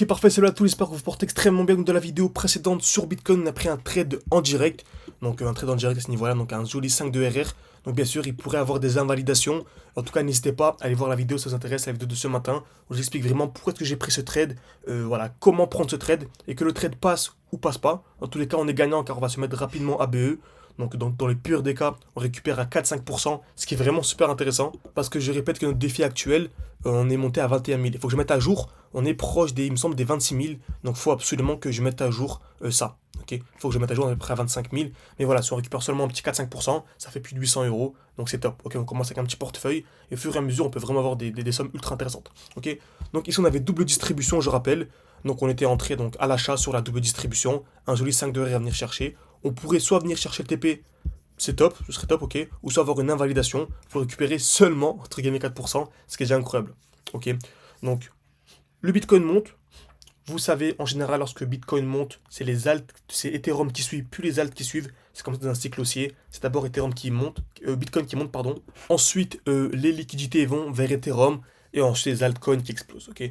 Ok, parfait, salut à tous, j'espère que vous vous portez extrêmement bien. Donc, dans la vidéo précédente sur Bitcoin, on a pris un trade en direct. Donc un trade en direct à ce niveau-là, donc un joli 5 de RR. Donc bien sûr, il pourrait avoir des invalidations. En tout cas, n'hésitez pas à aller voir la vidéo si ça vous intéresse, la vidéo de ce matin, où j'explique vraiment pourquoi est-ce que j'ai pris ce trade, voilà, comment prendre ce trade, et que le trade passe ou passe pas. Dans tous les cas, on est gagnant car on va se mettre rapidement à BE. Donc dans les pires des cas, on récupère à 4-5%, ce qui est vraiment super intéressant. Parce que je répète que notre défi actuel, on est monté à 21 000. Il faut que je mette à jour, on est proche des, il me semble, des 26 000. Donc il faut absolument que je mette à jour ça. Ok, il faut que je mette à jour à peu près à 25 000. Mais voilà, si on récupère seulement un petit 4-5%, ça fait plus de 800 euros. Donc c'est top. Ok, on commence avec un petit portefeuille. Et au fur et à mesure, on peut vraiment avoir des sommes ultra intéressantes. Ok, donc ici on avait double distribution, je rappelle. Donc on était entré donc à l'achat sur la double distribution. Un joli 5 de RR à venir chercher. On pourrait soit venir chercher le TP, c'est top, ce serait top, ok, ou soit avoir une invalidation pour récupérer seulement, entre guillemets, 4%, ce qui est déjà incroyable, ok. Donc, le Bitcoin monte, vous savez, en général, lorsque Bitcoin monte, c'est les alts, c'est Ethereum qui suit, puis les alts qui suivent, c'est comme ça dans un cycle haussier, c'est d'abord Ethereum qui monte, Bitcoin qui monte, pardon, ensuite, les liquidités vont vers Ethereum, et ensuite les altcoins qui explosent, ok.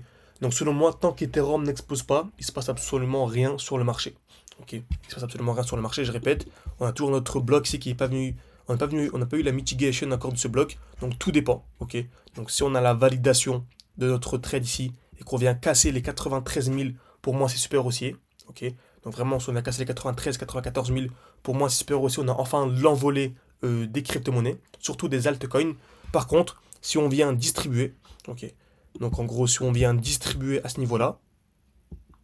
Donc, selon moi, tant qu'Ethereum n'explose pas, il se passe absolument rien sur le marché. Ok, il se passe absolument rien sur le marché, je répète. On a toujours notre bloc ici qui n'est pas venu. On n'a pas eu la mitigation encore de ce bloc. Donc tout dépend. Ok. Donc si on a la validation de notre trade ici et qu'on vient casser les 93 000, pour moi c'est super haussier. Ok. Donc vraiment, si on a cassé les 93, 94 000, pour moi c'est super haussier. On a enfin l'envolée des crypto-monnaies, surtout des altcoins. Par contre, si on vient distribuer, ok. Donc en gros, si on vient distribuer à ce niveau-là,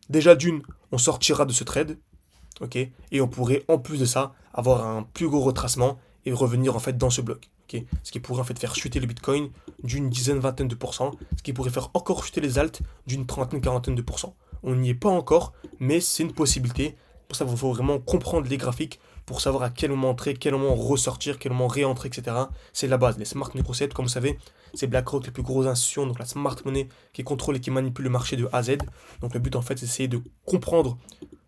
déjà d'une, on sortira de ce trade. Ok, et on pourrait en plus de ça avoir un plus gros retracement et revenir en fait dans ce bloc. Ok, ce qui pourrait en fait faire chuter le Bitcoin d'une dizaine, vingtaine de pourcents, ce qui pourrait faire encore chuter les alts d'une trentaine, quarantaine de pourcents. On n'y est pas encore, mais c'est une possibilité. Pour ça, il faut vraiment comprendre les graphiques pour savoir à quel moment entrer, quel moment ressortir, quel moment réentrer, etc. C'est la base. Les smart money concepts, comme vous savez, c'est BlackRock, les plus grosses institutions, donc la smart money qui contrôle et qui manipule le marché de A à Z. Donc le but en fait, c'est d'essayer de comprendre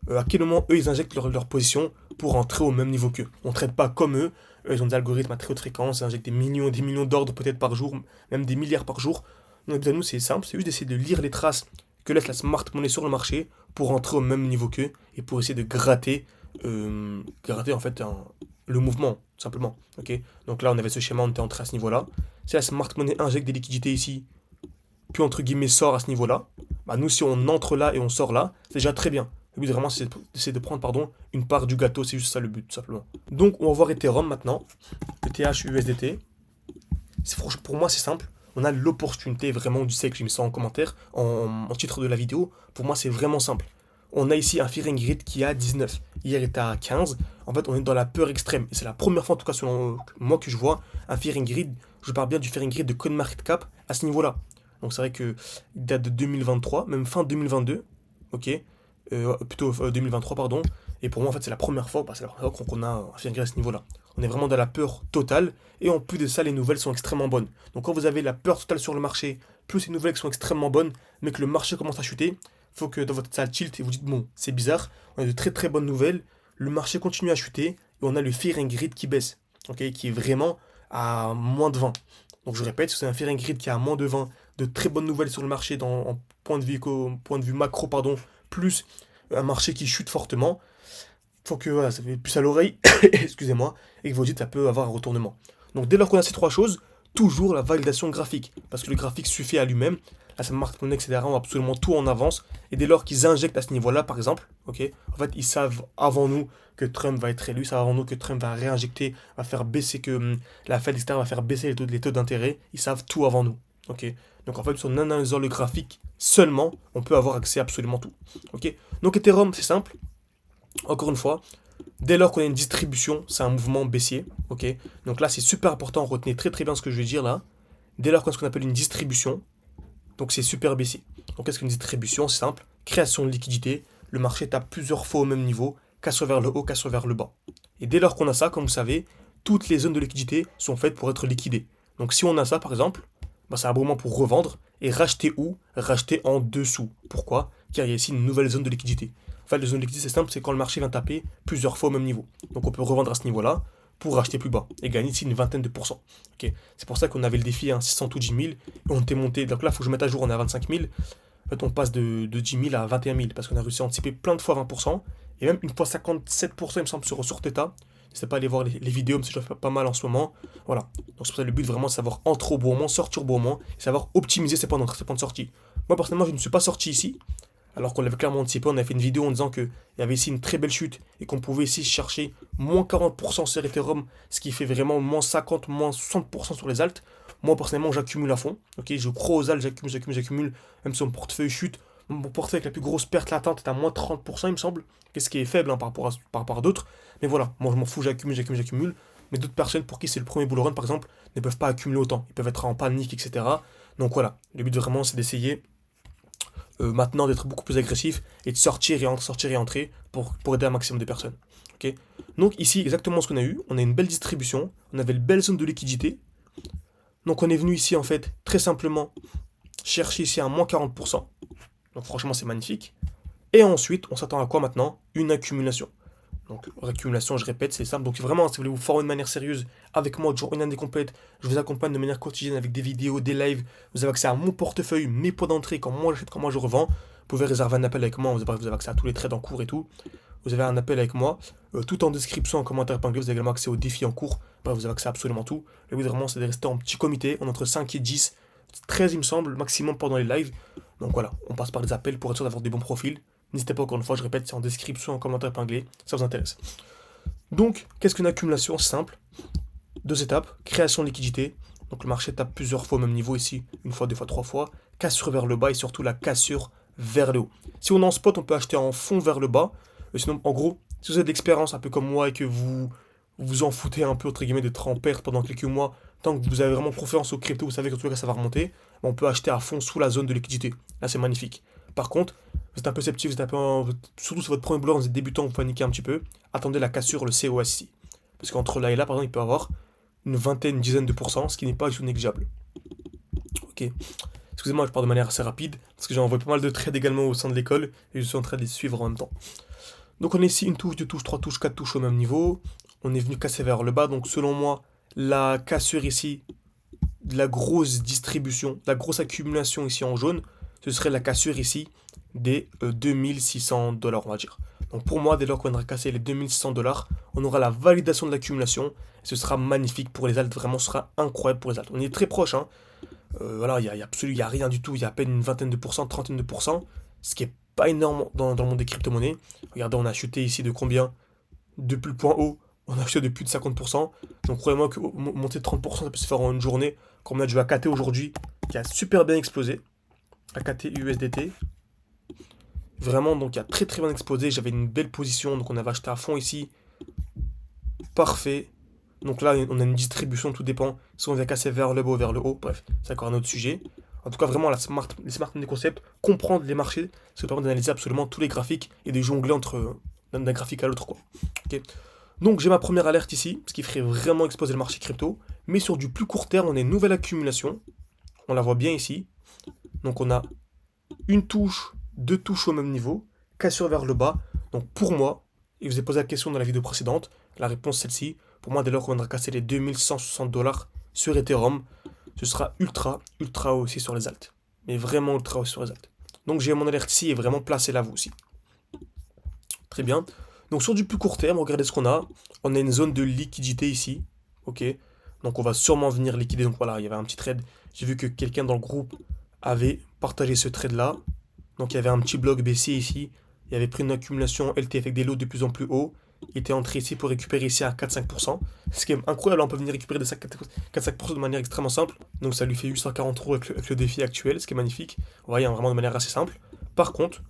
à quel moment eux ils injectent leur position pour entrer au même niveau qu'eux. On ne traite pas comme eux. Eux, ils ont des algorithmes à très haute fréquence, ils injectent des millions et des millions d'ordres peut-être par jour, même des milliards par jour. Donc à nous c'est simple, c'est juste d'essayer de lire les traces que laisse la smart money sur le marché pour entrer au même niveau qu'eux et pour essayer de gratter en fait le mouvement, tout simplement. Ok. Donc là on avait ce schéma, on était entré à ce niveau-là. Si la smart money injecte des liquidités ici, puis entre guillemets sort à ce niveau-là, bah nous si on entre là et on sort là, c'est déjà très bien. Le but vraiment c'est de prendre pardon, une part du gâteau, c'est juste ça le but tout simplement. Donc on va voir Ethereum maintenant, le THUSDT. Pour moi c'est simple, on a l'opportunité vraiment du siècle, j'ai mis ça en commentaire, en titre de la vidéo. Pour moi c'est vraiment simple. On a ici un Fear and Greed qui est à 19, hier il était à 15. En fait on est dans la peur extrême, et c'est la première fois en tout cas selon moi que je vois un Fear and Greed, je parle bien du Fear and Greed de CoinMarketCap à ce niveau-là. Donc c'est vrai que il date de 2023, même fin 2022, ok, plutôt 2023 pardon. Et pour moi en fait c'est la première fois, c'est la première fois qu'on a un Fear and Greed à ce niveau-là. On est vraiment dans la peur totale, et en plus de ça les nouvelles sont extrêmement bonnes. Donc quand vous avez la peur totale sur le marché, plus les nouvelles qui sont extrêmement bonnes, mais que le marché commence à chuter, faut que dans votre salle tilt et vous dites bon c'est bizarre, on a de très très bonnes nouvelles, le marché continue à chuter, et on a le Fear and Greed qui baisse, ok, qui est vraiment à moins de 20. Donc je répète, si c'est un Fear and Greed qui est à moins de 20, de très bonnes nouvelles sur le marché en point de vue macro, pardon, plus un marché qui chute fortement, faut que voilà, ça fait plus à l'oreille, excusez-moi, et que vous dites ça peut avoir un retournement. Donc dès lors qu'on a ces trois choses, toujours la validation graphique, parce que le graphique suffit à lui-même, la smart money, etc. ont absolument tout en avance, et dès lors qu'ils injectent à ce niveau-là, par exemple, ok, en fait ils savent avant nous que Trump va être élu, ils savent avant nous que Trump va réinjecter, va faire baisser, que la Fed, etc. va faire baisser les taux d'intérêt, ils savent tout avant nous, ok. Donc en fait, en analysant le graphique seulement, on peut avoir accès à absolument tout, ok. Donc Ethereum, c'est simple, encore une fois, dès lors qu'on a une distribution, c'est un mouvement baissier, ok. Donc là, c'est super important, retenez très très bien ce que je vais dire là. Dès lors qu'on a ce qu'on appelle une distribution, donc c'est super baissier. Donc qu'est-ce qu'une distribution? C'est simple, création de liquidité, le marché tape plusieurs fois au même niveau, qu'à soit vers le haut, qu'à soit vers le bas. Et dès lors qu'on a ça, comme vous savez, toutes les zones de liquidité sont faites pour être liquidées. Donc si on a ça par exemple, bah, c'est un bon moment pour revendre et racheter où? Racheter en dessous. Pourquoi? Car il y a ici une nouvelle zone de liquidité. En fait, les zones de liquidité, c'est simple, c'est quand le marché vient taper plusieurs fois au même niveau. Donc on peut revendre à ce niveau-là pour racheter plus bas et gagner ici une vingtaine de pourcents. Ok, c'est pour ça qu'on avait le défi à 600 ou 10 000 et on était monté. Donc là, il faut que je mette à jour, on est à 25 000. En fait, on passe de 10 000 à 21 000 parce qu'on a réussi à anticiper plein de fois 20%, et même une fois 57%, il me semble, sur Theta. N'hésitez pas à aller voir les vidéos, parce que je fais pas mal en ce moment. Voilà. Donc c'est pour ça le but vraiment, c'est savoir entrer au bon moment, sortir au bon moment, et savoir optimiser ses points d'entrée, ses points de sortie. Moi, personnellement, je ne suis pas sorti ici, alors qu'on l'avait clairement anticipé. On avait fait une vidéo en disant qu'il y avait ici une très belle chute et qu'on pouvait ici chercher moins 40% sur Ethereum, ce qui fait vraiment moins 50, moins 60% sur les alts. Moi, personnellement, j'accumule à fond. Ok, je crois aux alts, j'accumule. Même si mon portefeuille chute, mon portefeuille avec la plus grosse perte latente est à moins 30%, il me semble. Ce qui est faible hein, par rapport à d'autres. Mais voilà, moi je m'en fous, j'accumule. Mais d'autres personnes pour qui c'est le premier bull run, par exemple, ne peuvent pas accumuler autant. Ils peuvent être en panique, etc. Donc voilà, le but vraiment, c'est d'essayer maintenant d'être beaucoup plus agressif et de sortir et entrer pour aider un maximum de personnes. Ok. Donc ici, exactement ce qu'on a eu. On a une belle distribution, on avait une belle zone de liquidité. Donc on est venu ici, en fait, très simplement, chercher ici un moins 40%. Donc franchement, c'est magnifique. Et ensuite, on s'attend à quoi maintenant? Une accumulation. Donc, accumulation, je répète, c'est simple. Donc, vraiment, si vous voulez vous former de manière sérieuse avec moi, durant une année complète, je vous accompagne de manière quotidienne avec des vidéos, des lives. Vous avez accès à mon portefeuille, mes points d'entrée, quand moi j'achète, quand moi je revends. Vous pouvez réserver un appel avec moi, vous avez accès à tous les trades en cours et tout. Vous avez un appel avec moi, tout en description, en commentaire épinglé. Vous avez également accès aux défis en cours. Bref, vous avez accès à absolument tout. Le but vraiment, c'est de rester en petit comité, en entre 5 et 10, 13 il me semble, maximum pendant les lives. Donc voilà, on passe par des appels pour être sûr d'avoir des bons profils. N'hésitez pas encore une fois, je répète, c'est en description, en commentaire épinglé, ça vous intéresse. Donc, qu'est-ce qu'une accumulation? C'est simple. Deux étapes, création de liquidité. Donc le marché tape plusieurs fois au même niveau ici, une fois, deux fois, trois fois. Cassure vers le bas et surtout la cassure vers le haut. Si on est en spot, on peut acheter en fond vers le bas. Sinon, en gros, si vous avez de l'expérience un peu comme moi et que vous en foutez un peu, entre guillemets, d'être en perte pendant quelques mois, tant que vous avez vraiment confiance au crypto, vous savez qu'en tout cas ça va remonter, on peut acheter à fond sous la zone de liquidité. Là, c'est magnifique. Par contre, vous êtes un peu sceptique, vous êtes un peu surtout sur votre premier boulot, vous êtes débutant, vous paniquez un petit peu, attendez la cassure, le COS ici. Parce qu'entre là et là, par exemple, il peut y avoir une vingtaine, une dizaine de pourcents, ce qui n'est pas du tout négligeable. Ok. Excusez-moi, je parle de manière assez rapide, parce que j'ai envoyé pas mal de trades également au sein de l'école, et je suis en train de les suivre en même temps. Donc on a ici une touche, deux touches, trois touches, quatre touches au même niveau. On est venu casser vers le bas, donc selon moi, la cassure ici, de la grosse distribution, la grosse accumulation ici en jaune, ce serait la cassure ici des 2600 $, on va dire. Donc pour moi, dès lors qu'on aura cassé les 2600 $, on aura la validation de l'accumulation. Ce sera magnifique pour les alts, vraiment, ce sera incroyable pour les alts. On est très proche, hein. Voilà, il y a rien du tout, il y a à peine une vingtaine de pourcents, trentaine de pourcents, ce qui est pas énorme dans le monde des crypto-monnaies. Regardez, on a chuté ici de combien? Depuis le point haut, on a chuté de plus de 50%. Donc croyez-moi que monter de 30%, ça peut se faire en une journée. Comme on a du AKT aujourd'hui, qui a super bien explosé. AKT USDT. Vraiment, donc il a très très bien explosé. J'avais une belle position, donc on avait acheté à fond ici. Parfait. Donc là, on a une distribution, tout dépend. Si on vient casser vers le bas ou vers le haut, bref, c'est encore un autre sujet. En tout cas, vraiment, les smart money concepts, comprendre les marchés, ça permet d'analyser absolument tous les graphiques et de jongler entre d'un graphique à l'autre, quoi. Ok. Donc j'ai ma première alerte ici, ce qui ferait vraiment exploser le marché crypto. Mais sur du plus court terme, on a une nouvelle accumulation. On la voit bien ici. Donc on a une touche, deux touches au même niveau, cassure vers le bas. Donc pour moi, et je vous ai posé la question dans la vidéo précédente, la réponse celle-ci. Pour moi, dès lors qu'on viendra casser les 2160 $ sur Ethereum, ce sera ultra haut aussi sur les alts. Mais vraiment ultra haut sur les alts. Donc j'ai mon alerte ici et vraiment placé là vous aussi. Très bien. Donc sur du plus court terme, regardez ce qu'on a. On a une zone de liquidité ici. Ok. Donc on va sûrement venir liquider. Donc voilà, il y avait un petit trade. J'ai vu que quelqu'un dans le groupe avait partagé ce trade là. Donc il y avait un petit bloc baissier ici. Il avait pris une accumulation LT avec des lots de plus en plus hauts. Il était entré ici pour récupérer ici à 4-5%. Ce qui est incroyable, on peut venir récupérer des 4-5% de manière extrêmement simple. Donc ça lui fait 840 € avec le défi actuel, ce qui est magnifique. Vous voyez, vraiment de manière assez simple. Par contre,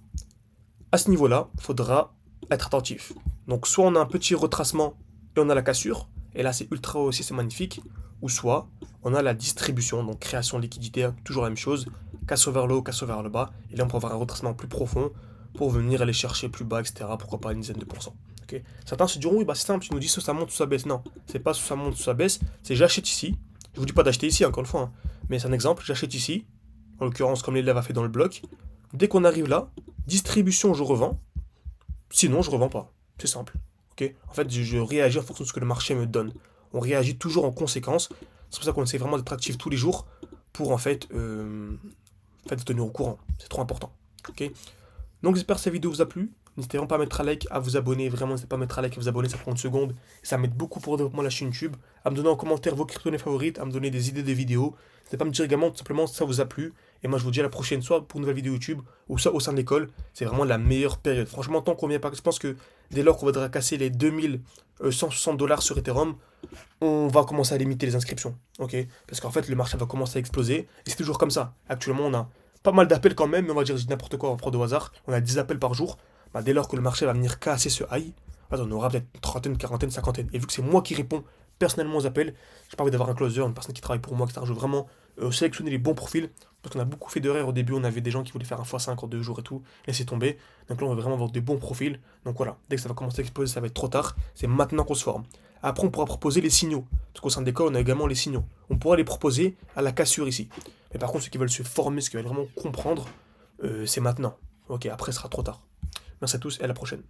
à ce niveau-là, il faudra être attentif. Donc soit on a un petit retracement et on a la cassure, et là c'est ultra haut aussi, c'est magnifique. Ou soit on a la distribution, donc création de liquidité, toujours la même chose. Cassure vers le haut, cassure vers le bas. Et là on peut avoir un retracement plus profond pour venir aller chercher plus bas, etc. Pourquoi pas une dizaine de pourcents. Okay. Certains se diront, oui, bah c'est simple, tu nous dis soit ça monte, soit ça baisse. Non, c'est pas soit ça monte, soit ça baisse, c'est j'achète ici. Je vous dis pas d'acheter ici, encore une fois, hein. Mais c'est un exemple, j'achète ici, en l'occurrence comme l'élève a fait dans le bloc. Dès qu'on arrive là, distribution, je revends. Sinon, je revends pas. C'est simple. Okay. En fait, je réagis en fonction de ce que le marché me donne. On réagit toujours en conséquence. C'est pour ça qu'on essaie vraiment d'être actif tous les jours pour en fait faites vous tenir au courant, c'est trop important. Ok. Donc j'espère que cette vidéo vous a plu. N'hésitez vraiment pas à mettre un like, à vous abonner. Vraiment, n'hésitez pas à mettre un like, à vous abonner, ça prend une seconde. Ça m'aide beaucoup pour le développement de la chaîne YouTube. À me donner en commentaire vos crypto-monnaies favorites, à me donner des idées de vidéos. N'hésitez pas à me dire également tout simplement si ça vous a plu. Et moi, je vous dis à la prochaine, soit pour une nouvelle vidéo YouTube, ou soit au sein de l'école. C'est vraiment la meilleure période. Franchement, tant qu'on vient pas, je pense que dès lors qu'on voudra casser les 2160 $ sur Ethereum, on va commencer à limiter les inscriptions. Ok. Parce qu'en fait, le marché va commencer à exploser. Et c'est toujours comme ça. Actuellement, on a pas mal d'appels quand même, mais on va dire n'importe quoi, on va prendre au hasard. On a 10 appels par jour. Bah, dès lors que le marché va venir casser ce high, on aura peut-être une trentaine, quarantaine, cinquantaine. Et vu que c'est moi qui réponds personnellement aux appels, j'ai pas envie d'avoir un closer, une personne qui travaille pour moi, etc. Je veux vraiment sélectionner les bons profils. Parce qu'on a beaucoup fait d'erreurs au début, on avait des gens qui voulaient faire un x5 en 2 jours et tout, laisser tomber. Donc là, on va vraiment avoir des bons profils. Donc voilà, dès que ça va commencer à exploser, ça va être trop tard. C'est maintenant qu'on se forme. Après, on pourra proposer les signaux. Parce qu'au sein de l'école, on a également les signaux. On pourra les proposer à la cassure ici. Mais par contre, ceux qui veulent se former, ceux qui veulent vraiment comprendre, c'est maintenant. Ok, après, ce sera trop tard. Merci à tous et à la prochaine.